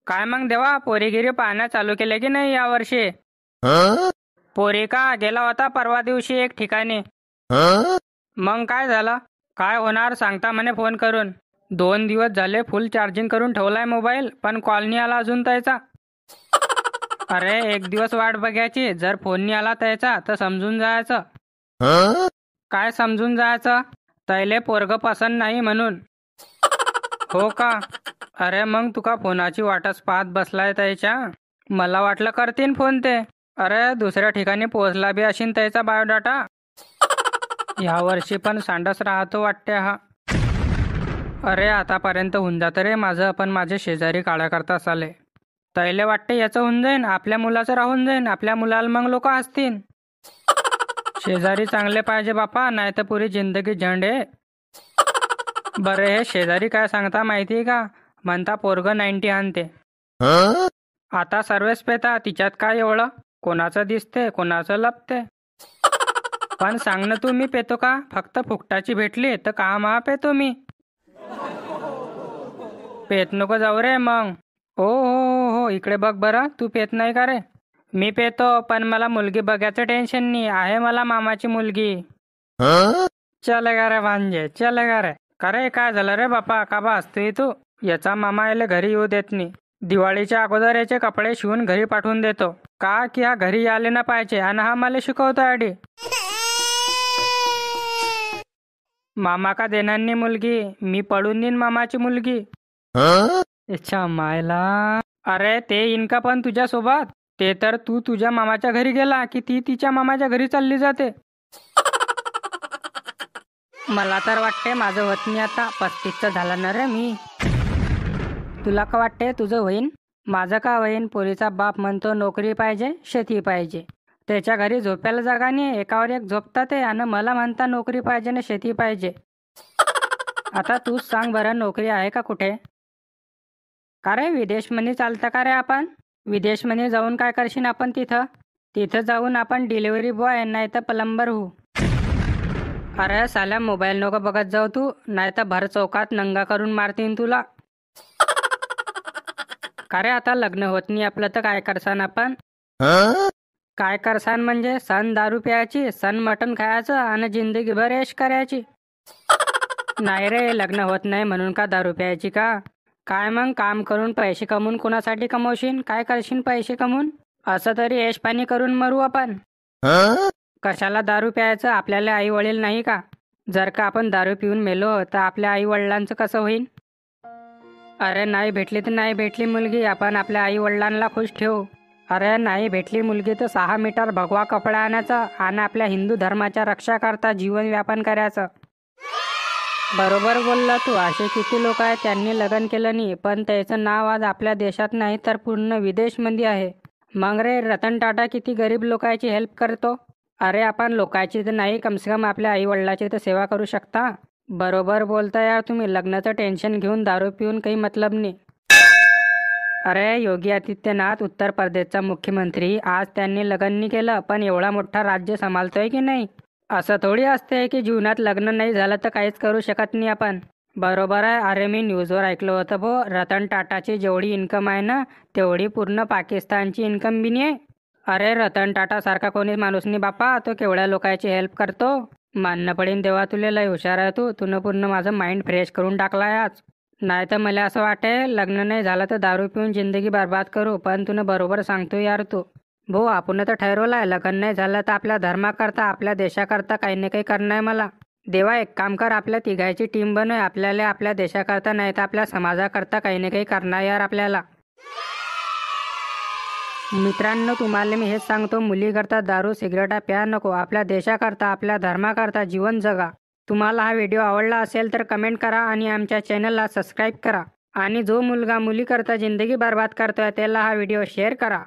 काय मग देवा, पोरीगिरी पाहणं चालू केले की नाही यावर्षी? पोरी का गेला होता परवा दिवशी एक ठिकाणी. मग काय झालं? काय होणार सांगता म्हणे फोन करून. 2 दिवस झाले फुल चार्जिंग करून ठेवलाय मोबाईल, पण कॉल नाही आला अजून त्याचा. अरे 1 दिवस वाट बघायची, जर फोन नाही आला त्याचा तर समजून जायचं. काय समजून जायचं? तैले पोरग पसंत नाही म्हणून. हो का? अरे मग तुका फोनाची वाटच पाहत बसलाय त्याच्या. मला वाटलं करतीन फोन ते. अरे दुसऱ्या ठिकाणी पोहोचला बी अशीन त्याचा बायोडाटा. ह्या वर्षी पण सांडच राहतो वाटते हा. अरे आतापर्यंत होऊन जातं रे माझं, पण माझे शेजारी काळा करता चाले. तैले वाटते याचं होऊन जाईन, आपल्या मुलाचं राहून जाईन, आपल्या मुलाला मग लोक हसतील. शेजारी चांगले पाहिजे बापा, नाही तर पुरी जिंदगी झंड आहे. बरे हे शेजारी काय सांगता माहितीये का? म्हणता पोरग 90 आणते. आता सर्वेच पेता, तिच्यात काय एवढं? कोणाचं दिसते कोणाचं लपते. पण सांग ना तू, मी पेतो का? फक्त फुकटाची भेटली तर का मा पेतो मी. पेत नको जाऊ रे मग. हो हो हो हो, इकडे बघ बरं, तू पेत नाही का रे? मी पेतो, पण मला मुलगी बघायचं टेन्शन नाही आहे. मला मामाची मुलगी. चलेगा रे भांजे, चलेगा रे. का रे काय झालं रे बापा, का बा असतोय तू? याचा मामा याला घरी येऊ देत नाही. दिवाळीच्या अगोदर याचे कपडे शिवून घरी पाठवून देतो का की हा घरी आले ना पाहिजे, आणि हा मला शिकवतो आडी. मामा का देणार नाही मुलगी, मी पडून देईन मामाची मुलगी. अच्छा मायला. अरे ते इनका पण तुझ्या सोबत. ते तर तू तुझ्या मामाच्या घरी गेला की ती तिच्या मामाच्या घरी चालली जाते. मला तर वाटते माझं होत नाही आता. 35चं झालं ना रे मी. तुला का वाटते तुझं होईन? माझं का होईन? पोरीचा बाप म्हणतो नोकरी पाहिजे, शेती पाहिजे. त्याच्या घरी झोपायला जागा नाही, एकावर एक झोपतात ते, आणि मला म्हणता नोकरी पाहिजे ना शेती पाहिजे. आता तूच सांग बरं, नोकरी आहे का कुठे? का रे विदेशमध्ये चालतं का रे आपण? विदेशमध्ये जाऊन काय करशील आपण तिथं? तिथं जाऊन आपण डिलिव्हरी बॉय नाही तर प्लंबर होऊ. अरे साल्या मोबाईल नको बघत जाऊ तू, नाही तर भर चौकात नंगा करून मारतीन तुला. का रे आता लग्न होत नाही आपलं तर काय करसान आपण? काय करसान म्हणजे सन दारू प्यायची, सन मटण खायचं आणि जिंदगीभर ऐश करायची. नाही रे, लग्न होत नाही म्हणून का दारू प्यायची का? काय मग काम करून पैसे कमवून कोणासाठी कमवशील? काय करशील पैसे कमवून? असं तरी ऐश पाणी करून मरू आपण. कशाला दारू प्यायचं? आपल्याला आई वडील नाही का? जर का आपण दारू पिऊन मेलो तर आपल्या आई वडिलांचं कसं होईल? अरे नाही भेटली तर नाही भेटली मुलगी, आपण आपल्या आई वडिलांना खुश ठेवू. अरे नाही भेटली मुलगी तर 6 मीटर भगवा कपडा आणायचा आणि आपल्या हिंदू धर्माच्या रक्षा करता जीवन व्यापन करायचं. बरोबर बोलला तू. असे किती लोक आहेत त्यांनी लग्न केलं नाही, पण त्याचं नाव आज आपल्या देशात नाही तर पूर्ण विदेशमध्ये आहे. मग रे रतन टाटा किती गरीब लोकांची हेल्प करतो. अरे आपण लोकांची तर नाही, कमसे कम आपल्या आई वडिलाची तर सेवा करू शकता. बरोबर बोलता यार तुम्ही. लग्नाचं टेन्शन घेऊन दारू पिऊन काही मतलब नाही. अरे योगी आदित्यनाथ उत्तर प्रदेशचा मुख्यमंत्री, आज त्यांनी लग्न नाही केलं पण एवढा मोठा राज्य सांभाळतोय की नाही. असं थोडी असते की जीवनात लग्न नाही झालं तर काहीच करू शकत नाही आपण. बरोबर आहे. अरे मी न्यूजवर ऐकलं होतं भो, रतन टाटाची जेवढी इन्कम आहे ना तेवढी पूर्ण पाकिस्तानची इन्कम बी नाही आहे. अरे रतन टाटा सारखा कोणी माणूस नाही बापा, तो केवढ्या लोकांची हेल्प करतो. मानणं पडेन देवा, तुला लय हुशार आहे तू. तुनं पूर्ण माझं माइंड फ्रेश करून टाकलाय आज. नाही तर मला असं वाटे लग्न नाही झालं तर दारू पिऊन जिंदगी बर्बाद करू, पण तुनं बरोबर सांगतो यार तू. भाऊ आपण तर ठरवलं आहे, लग्न नाही झालं तर आपल्या धर्माकरता आपल्या देशाकरता काही ना काही करणं आहे मला. देवा एक काम कर, आपल्या तिघायची टीम बनव. आपल्याला आपल्या देशाकरता नाही तर आपल्या समाजाकरता काही ना काही करणं यार आपल्याला. मित्रांनो तुम्हाला मी हेच सांगतो, मुलीकरता दारू सिगरेटा प्या नको. आपल्या देशाकरता आपल्या धर्माकरता जीवन जगा. तुम्हाला हा व्हिडिओ आवडला असेल तर कमेंट करा आणि आमच्या चॅनलला सबस्क्राईब करा. आणि जो मुलगा मुलीकरता जिंदगी बर्बाद करतोय त्याला हा व्हिडिओ शेअर करा.